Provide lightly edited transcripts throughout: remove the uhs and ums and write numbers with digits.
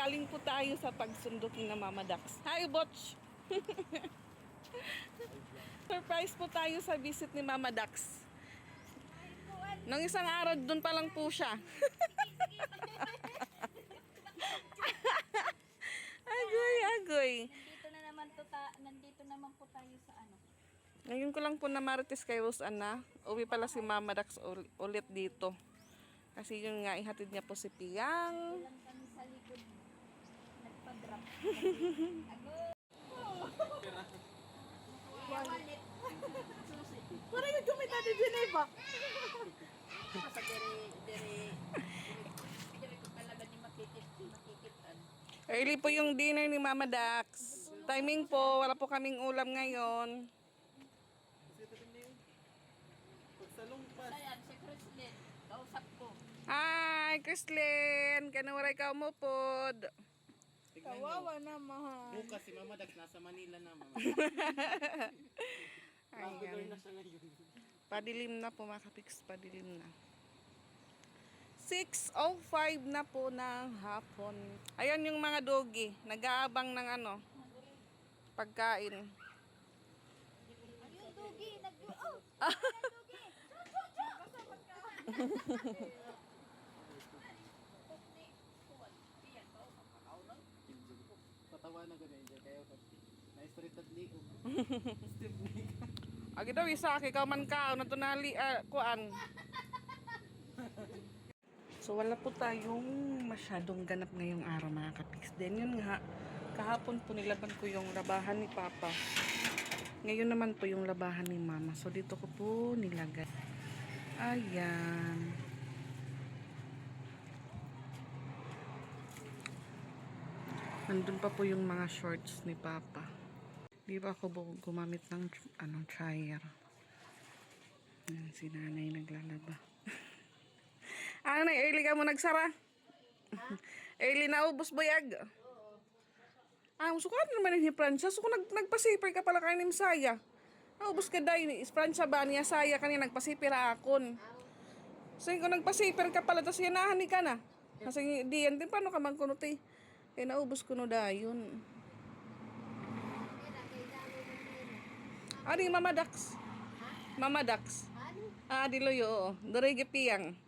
galing po tayo sa pagsundukin ng Mama Dax. Hi, Botch! Surprise po tayo sa visit ni Mama Dax. Nung isang araw, dun pa lang po siya. Agoy. Nandito naman po tayo sa ano. Ngayon ko lang po na marites kay Rose Anna. Uwi pala si Mama Dax ulit dito. Kasi yun nga, ihatid niya po si Piang. Lang kami sa likod. Nagpa-drop. Wallet. Susi. Parang yung kumita ni Geneva. Sa dire ko talaga ni makikitan. Early po yung dinner ni Mama Dax. Timing po, wala po kaming ulam ngayon. Sayan, si Chrislyn. Kausap ko. Hi, Chrislyn! Kanuwaray ka umupod. Kawawa na, mahal. Bukas si Mama Dax nasa Manila na, Mama. Ayan. na siya ngayon. Padilim na po mga kapiks, padilim na. 6:05 na po ng hapon. Ayan yung mga doggy, nag-aabang ng ano, pagkain. Ayun, Dugi. Nag-oh! Patawa na gano'n dyan. Kaya na-streetad ligo. Agi daw isa, ikaw man ka, na tunali, kuan. So wala po tayong masyadong ganap ngayong araw mga kapiks. Then yun nga, kahapon po nilaban ko yung labahan ni Papa. Ngayon naman po yung labahan ni Mama. So dito ko po nilagay. Ayan. Nandun pa po yung mga shorts ni Papa. Di ba ako gumamit ng dryer. Ayan, si nanay naglalaba. Ano na, early ka mo nagsara? Early na ubos boyag? Sukat naman ni Francia. So kung nagpasipir ka pala kayo ni Msaya. Ubos ka dahi ni Francia ba niya saya kanina nagpasipir akon. So kung nagpasipir ka pala, tapos yanahan ni ka na. Kasi di yan din, paano ka man kunuti? Kaya naubos ko no dayon. Di Mama Dax. Mama Dax. Di loyo, oo. Dorege Piang.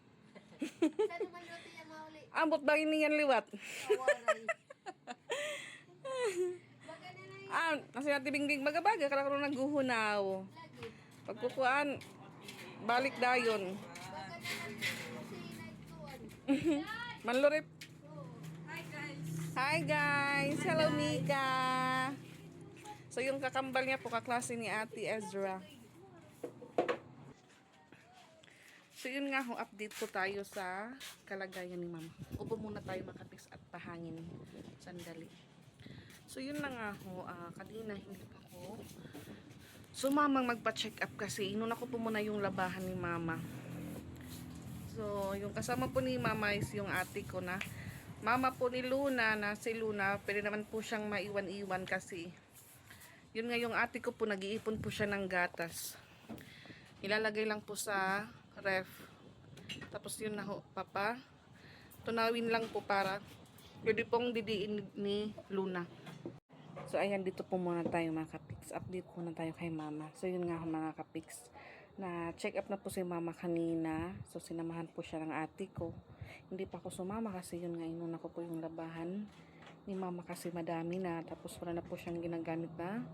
Saan naman natin yung mauli? Ambot ba niyan liwat? Kawaray. Baga na na Kasi natibingbing magabaga, kalakaroon naghuhunaw. lagi. Pagkukuan, balik dayon. Baga na lang kusina ituan. Manlurip. Hi guys. Hi guys! Hello Mika! So yung kakambal niya po kaklase ni Ate Ezra. So yun nga, update po tayo sa kalagayan ni Mama. Upo muna tayo mga kapiks at pahangin. Sandali. So yun na nga ho, kanina hindi pa ko sumamang magpa-check up kasi inuna ko po muna yung labahan ni Mama. So yung kasama po ni Mama is yung ate ko na mama po ni Luna, na si Luna, pwede naman po siyang maiwan-iwan kasi yun nga yung ate ko po, nag-iipon po siya ng gatas. Ilalagay lang po sa ref. Tapos yun na ho, Papa. Tunawin lang po para pwede pong didiin ni Luna. So ayan, dito po muna tayo mga kapiks. Update muna tayo kay Mama. So yun nga mga kapiks, na check up na po si Mama kanina. So sinamahan po siya ng ate ko. Hindi pa ako sumama kasi yun nga, inuna ko po yung labahan ni Mama kasi madami na. Tapos wala na po siyang ginagamit na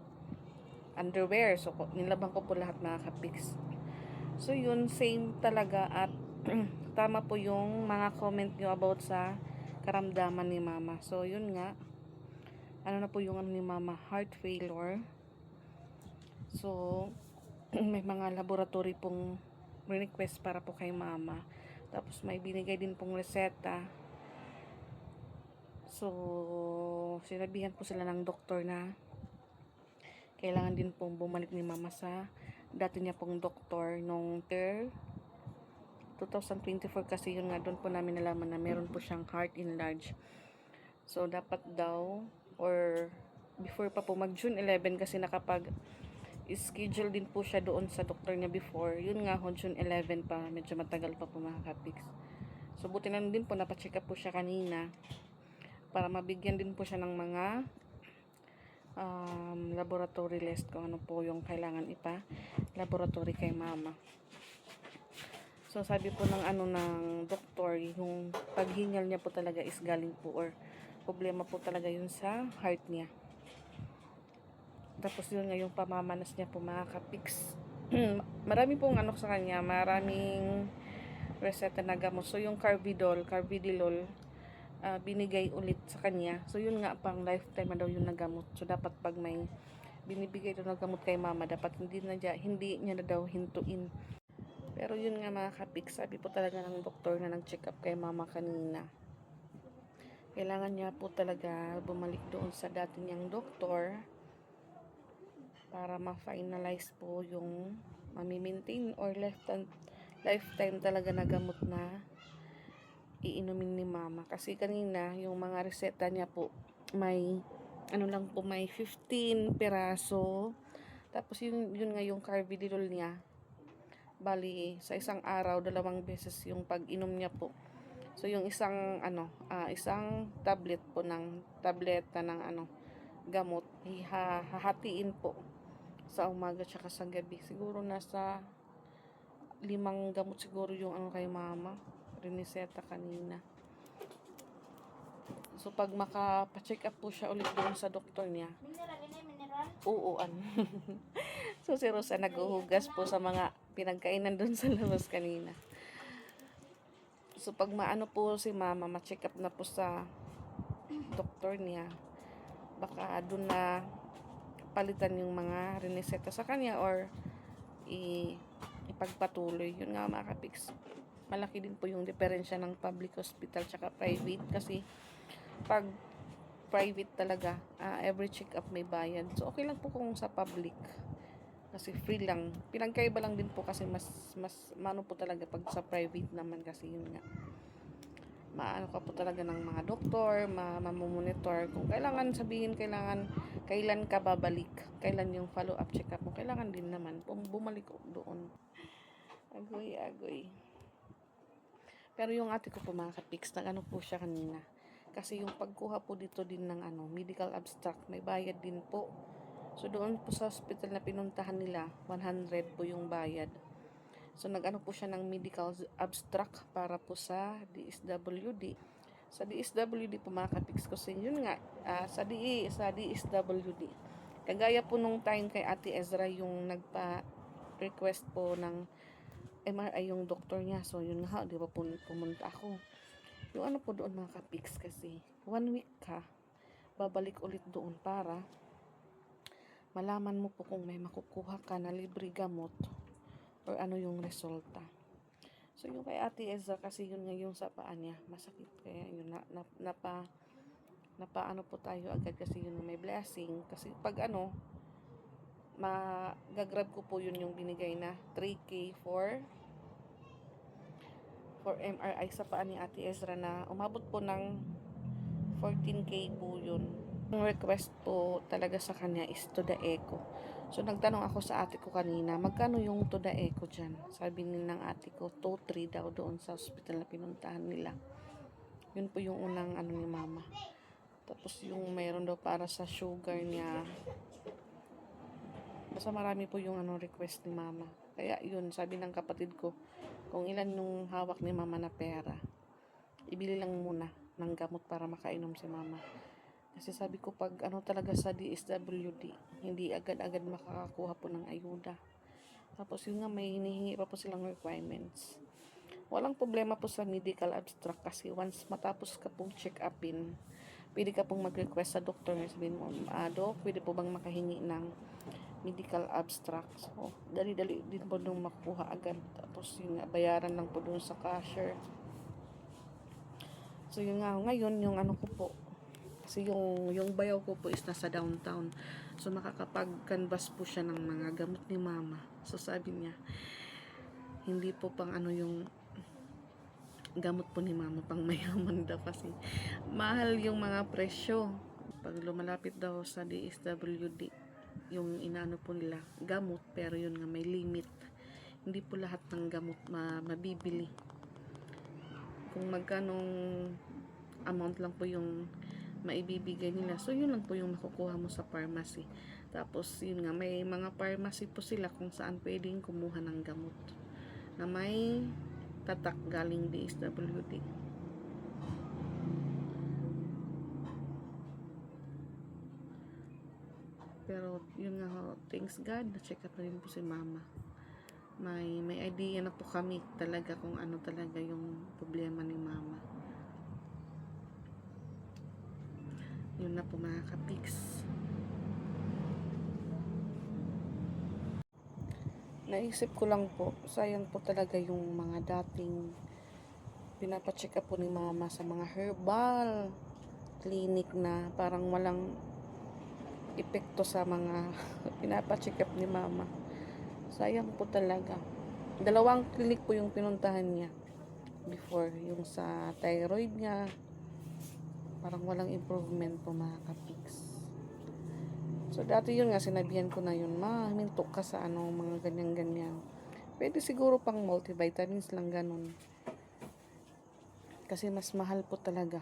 underwear. So nilaban ko po lahat mga kapiks. So yun, same talaga at tama po yung mga comment nyo about sa karamdaman ni Mama. So yun nga, ano na po yung ni Mama, heart failure. So may mga laboratory pong request para po kay Mama. Tapos may binigay din pong reseta. So sinabihan po sila ng doktor na kailangan din pong bumalik ni Mama sa dati niya pong doktor nung 2024 kasi yun nga, doon po namin nalaman na meron po siyang heart enlarge. So dapat daw, or before pa po mag June 11 kasi nakapag schedule din po siya doon sa doktor niya before. Yun nga ho, June 11 pa. Medyo matagal pa po mga kapiks. So buti na din po, napacheck up po siya kanina. para mabigyan din po siya ng mga laboratory list kung ano po yung kailangan laboratory kay mama. So sabi po ng doktor, yung paghingal niya po talaga is galing po or problema po talaga yun sa heart niya. Tapos yun nga yung pamamanas niya po mga ka-pics. Marami pong sa kanya, maraming reseta na gamot. So yung carvedilol, binigay ulit sa kanya. So yun nga pang lifetime na daw yung nagamot. So dapat pag may binibigay ito na gamot kay mama, dapat hindi niya na daw hintuin. Pero yun nga mga kapik, sabi po talaga ng doktor na nag-check up kay mama kanina, kailangan niya po talaga bumalik doon sa dati niyang doktor para ma-finalize po yung mami-maintain or lifetime talaga na gamot na iinumin ni mama. Kasi kanina yung mga reseta niya po may may 15 peraso. Tapos yun nga yung carvedilol niya, bali sa isang araw 2 beses yung pag-inom niya po. So yung isang isang tablet po ng tableta ng gamot hahatiin po sa umaga tsaka sa gabi. Siguro nasa 5 gamot siguro yung kay mama riniseta kanina. So pag makapa-check up po siya ulit doon sa doktor niya, uuan. So si Rosa naghuhugas po sa mga pinagkainan doon sa labas kanina. So pag maano po si mama, ma-check up na po sa doktor niya, baka doon na palitan yung mga riniseta sa kanya or ipagpatuloy. Yun nga mga kapiks, malaki din po yung diferensya ng public hospital tsaka private. Kasi pag private talaga, every check up may bayad. So okay lang po kung sa public kasi free lang. Pinagkaiba lang din po kasi mas mano po talaga pag sa private naman, kasi yun nga maano ka po talaga ng mga doktor, mamomonitor kung kailangan kailan ka babalik, kailan yung follow up check up mo, kailangan din naman bumalik doon. Agoy. Pero yung ate ko po mga ka-pics, po siya kanina. Kasi yung pagkuha po dito din ng medical abstract, may bayad din po. So doon po sa hospital na pinuntahan nila, 100 po yung bayad. So po siya ng medical abstract para po sa DSWD. Sa DSWD po mga ka-pics ko, yun nga, sa DSWD. Kagaya po nung time kay Ate Ezra yung nagpa-request po ng MRI yung doktor niya. So yun nga, di ba pumunta ako. Yung po doon mga ka-pics, kasi 1 week ka, babalik ulit doon para malaman mo po kung may makukuha ka na libre gamot or yung resulta. So yung kay Ate Ezra kasi yun nga yung sa paa niya masakit, kaya yun napa po tayo agad kasi yun may blessing. Kasi pag magagrab ko po yun yung binigay na 3K for MRI sa paa ni Ate Ezra, na umabot po ng 14K po yun. Ang request po talaga sa kanya is to the echo. So nagtanong ako sa ate ko kanina, magkano yung to the echo dyan? Sabi ng ate ko, 2-3 daw doon sa hospital na pinuntahan nila. Yun po yung unang ni mama. Tapos yung mayroon daw para sa sugar niya. Basta marami po yung request ni mama. Kaya yun, sabi ng kapatid ko, kung ilan yung hawak ni mama na pera, ibili lang muna ng gamot para makainom si mama. Kasi sabi ko, pag talaga sa DSWD, hindi agad-agad makakakuha po ng ayuda. Tapos yun nga, may hinihingi pa po silang requirements. Walang problema po sa medical abstract kasi once matapos ka pong check-upin, pwede ka pong mag-request sa doktor. Sabihin mo, Dok, pwede po bang makahingi ng medical abstract? So, dali-dali din po nung makuha agad. Tapos yun nga, bayaran lang po doon sa cashier. So yun nga, ngayon yung ko po, kasi yung bayaw ko po is nasa downtown. So nakakapag-canvas po siya ng mga gamot ni mama. So sabi niya, hindi po pang yung gamot po ni mama pang mayaman daw, kasi mahal yung mga presyo. Pag lumalapit daw sa DSWD, yung po nila gamot, pero yun nga may limit. Hindi po lahat ng gamot mabibili. Kung magkanong amount lang po yung maibibigay nila. So, yun lang po yung makukuha mo sa pharmacy. Tapos, yun nga, may mga pharmacy po sila kung saan pwedeng kumuha ng gamot na may tatak galing DSWD. Pero, yun nga ho, thanks God, na-check up na rin po si mama. May idea na po kami talaga kung ano talaga yung problema ni mama. Yun na po mga kapiks. Naisip ko lang po, sayang po talaga yung mga dating pinapacheck up po ni mama sa mga herbal clinic na parang walang epekto sa mga pinapacheck up ni mama. Sayang po talaga. 2 clinic po yung pinuntahan niya before, yung sa thyroid niya. Parang walang improvement po mga kapiks. So, dati yun nga, sinabihan ko na yun, ma, minto ka sa mga ganyan-ganyan. Pwede siguro pang multivitamins lang ganun. Kasi mas mahal po talaga.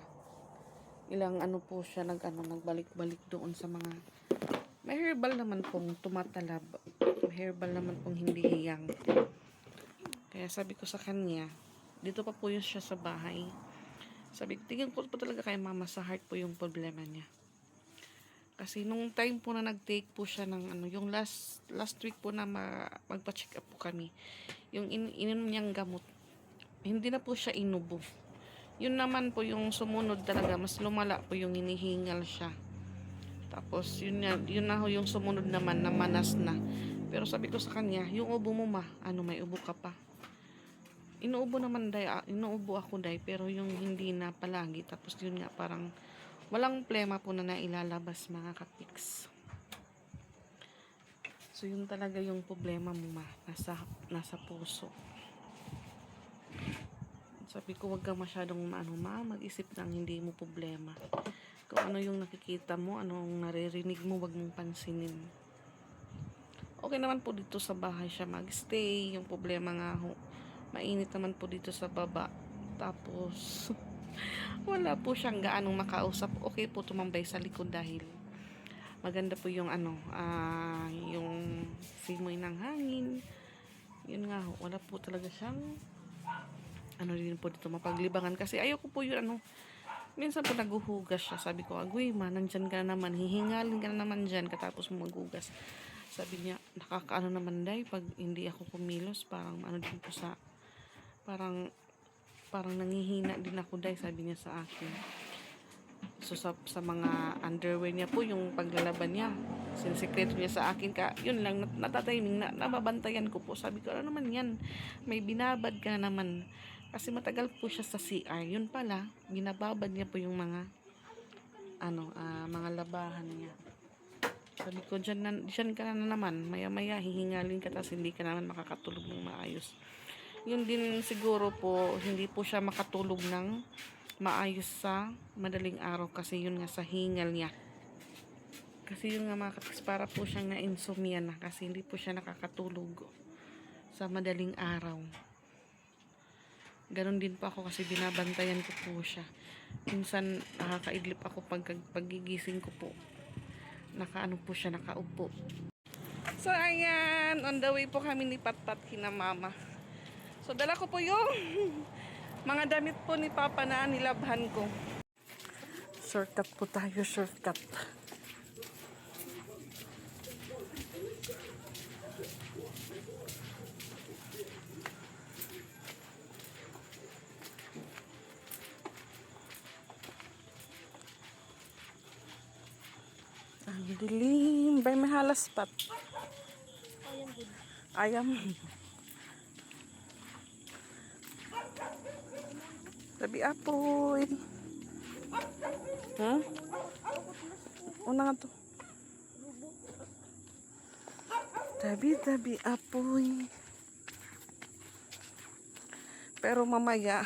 Ilang po siya, nagbalik-balik doon sa mga, may herbal naman pong tumatalab. May herbal naman pong hindi hiyang. Kaya sabi ko sa kanya, dito pa po yun siya sa bahay. Sabi ko, tingin ko po talaga kay mama sa heart po yung problema niya. Kasi nung time po na nag-take po siya ng yung last week po na magpa-check up po kami. Yung ininom niyang gamot, hindi na po siya inubo. Yun naman po yung sumunod talaga, mas lumala po yung hinihingal siya. Tapos yun na ho yung sumunod naman na manas na. Pero sabi ko sa kanya, yung ubo mo may ubo ka pa. Inuubo naman inuubo ako pero yung hindi na palagi. Tapos yun nga parang walang plema po na nailalabas mga kapiks. So yun talaga yung problema mo nasa puso. Sabi ko, wag kang masyadong mag-isip ng hindi mo problema. Kung ano yung nakikita mo, anong naririnig mo, wag mong pansinin. Okay naman po dito sa bahay siya magstay. Yung problema nga ho, mainit naman po dito sa baba. Tapos, wala po siyang gaanong makausap. Okay po tumambay sa likod dahil maganda po yung yung simoy ng hangin. Yun nga ho, wala po talaga siyang din po dito mapaglibangan kasi ayoko po yun minsan po naguhugas siya. Sabi ko, agoy nandyan ka na naman, hihingalin ka na naman dyan katapos mo maghugas. Sabi niya, nakakaano naman day pag hindi ako kumilos, parang din po sa parang nangihina din ako day, sabi niya sa akin. So sa mga underwear niya po, yung paglalaban niya, sinisikreto niya sa akin yun lang, natatiming nababantayan ko po. Sabi ko, ano naman yan, may binabad ka naman. Kasi matagal po siya sa CR. Yun pala, binababad niya po yung mga mga labahan niya. Sabi ko, dyan ka na naman. Maya-maya, hihingalin ka tapos hindi ka naman makakatulog ng maayos. Yun din siguro po, hindi po siya makatulog ng maayos sa madaling araw kasi yun nga sa hingal niya. Kasi yun nga mga katis, para po siyang na-insomnia na kasi hindi po siya nakakatulog sa madaling araw. Ganon din po ako kasi binabantayan ko po siya. Minsan nakakaidlip ako paggigising ko po. Nakaano po siya, nakaupo. So ayan, on the way po kami ni Patpat kina mama. So dala ko po yung mga damit po ni Papa na nilabhan ko. Shortcut po tayo, shortcut. Ang dilim. Bay may halas pat. Ayam. Tabi apoy. Una nga to. Tabi apoy. Pero mamaya,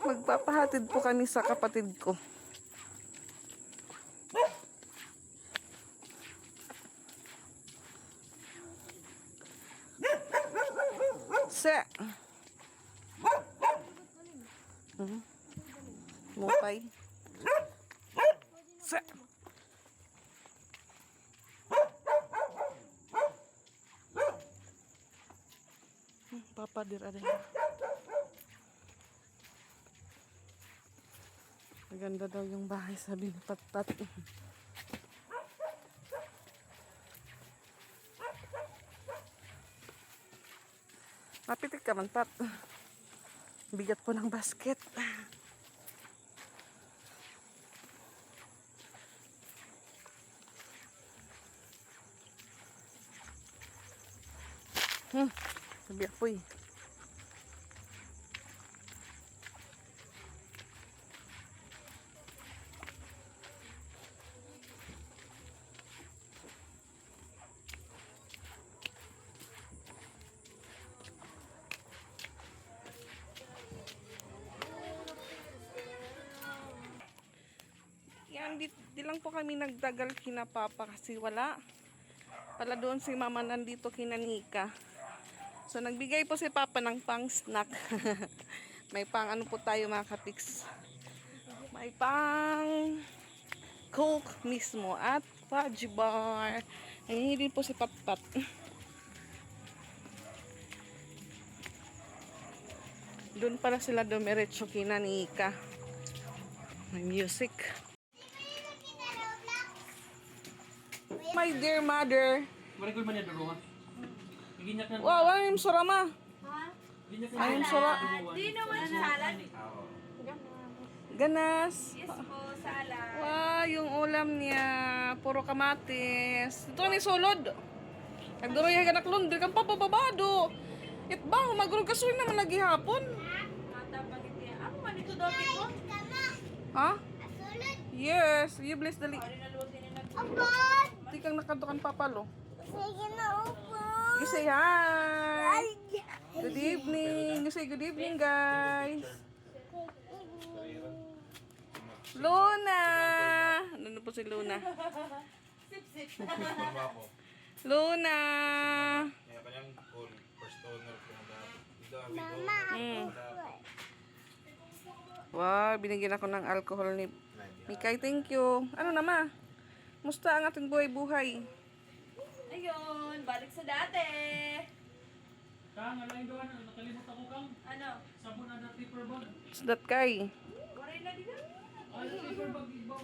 magpapahatid po kami sa kapatid ko. Mupay. Sa. Papa dir ada. Maganda daw yung bahay, sabi ni Patpat. Mapitik ka man, Pat. Bigat po ng basket. Sabi ako eh. Yan, di lang po kami nagdagal kina Papa kasi wala. Pala doon si Mama nandito kina Nika. So nagbigay po si Papa ng pang snack. May pang ano po tayo mga katiks. May pang Coke mismo at fudge bar. Ayun din po si Patpat. Doon pala sila dumiretso kina Nika. May music. My dear mother. Marikol man niya duro ha. Iginyak na. Wow, ano yung surama? Iginyak na. Ayun, sura. Di naman salad. Ganas. Yes po, salad. Wow, yung ulam niya. Puro kamatis. Ito ni sulod. Nagduroy ka naklundri kang papababado. Itba, magulog kasuin naman lagi hapon. Mata pagiti. Ako man ito daw ko. Ha? Yes, you bless the Ari na luwag din na. Di kang nakatukan papalo. Sige na upo. You say hi. Good evening. You say good evening, guys. Luna. Ano po si Luna? Luna. Wow, binigyan ako ng alcohol ni Mikay. Thank you. Ano naman? Musta ang ating buhay-buhay? Ayun, balik sa dati. Kang, alain doon. Nakalimot ako kang. Ano? Sabon na paper bag. Is that kay? Waray na din. Ay, paper bag ibaw.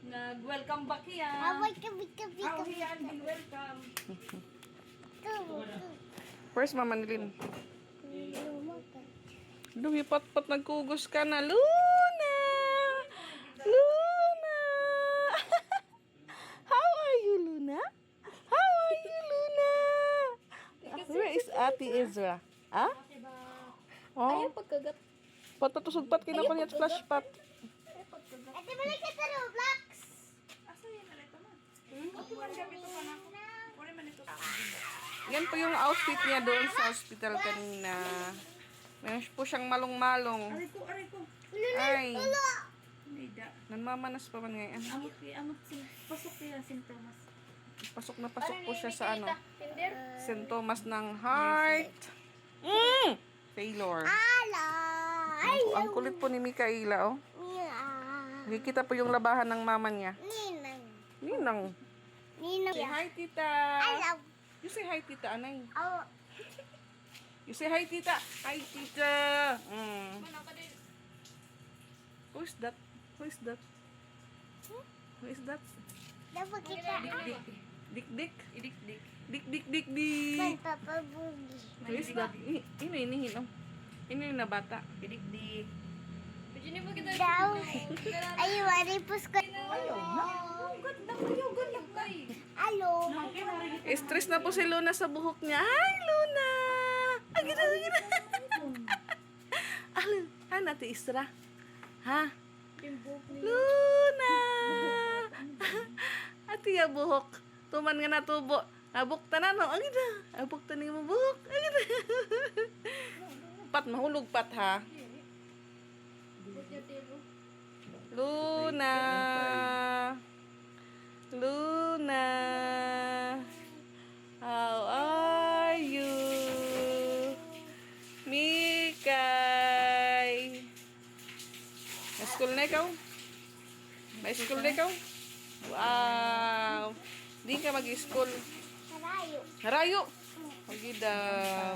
Nag-welcome back yan. Away kabi. How yan, been welcome. Where's Mama Nilin? Lumipat-pat nagkugos ka na. Luna! Luna! How are you, Luna? How are you, Luna? Where is Ate Ezra? Ah? Oh, Pagkagat. patatusog-pat kinapaliyat flash pot. Ate balik ka sa Roblox. Asa yan na ito man? Ako man gamit ito pa na ako. Waray man ito. Yan po yung outfit niya doon sa hospital kanina. Meron po siyang malong-malong. Aray ko. Ay, Hindi da. nanmamanas pa man ngayon. Amot pasok kaya sintomas. Pasok na pasok po siya sa ano, Tinder? sintomas ng heart. Failure. Ala. Ang kulit po ni Mikaela, oh. Nakikita po yung labahan ng mama niya. Ninang. Ninang. Ninang. Say hi, tita. Alaw. You say hi, tita, anay. Oh. You say hi, tita. Hi, tita. Who is that? Who is that? Who is that? Dapat kita. Dik-dik? Idik-dik. Dik-dik-dik-dik. May papabugi. Who is that? Ino inihin, oh. Ino yung nabata. Idik-dik. Pwede mo kita. Daw. Ay, wari pus ko. Ganda kayo, ganda kayo. Alo. Stress na po si Luna sa buhok niya. Hi, Luna! Ah, gina. Ano, Ate Isra? Ha? Luna! Ate ya buhok. Tuman nga na tubo. Abukta na, no? Ang gina. Abukta na yung buhok. Ang gina. Pat, mahulog pat, ha? Luna! Luna! How are you? Mikay! Na-school na ikaw? May school na ikaw? Wow! Di ka mag-school. Harayo. Harayo! Pagi daw.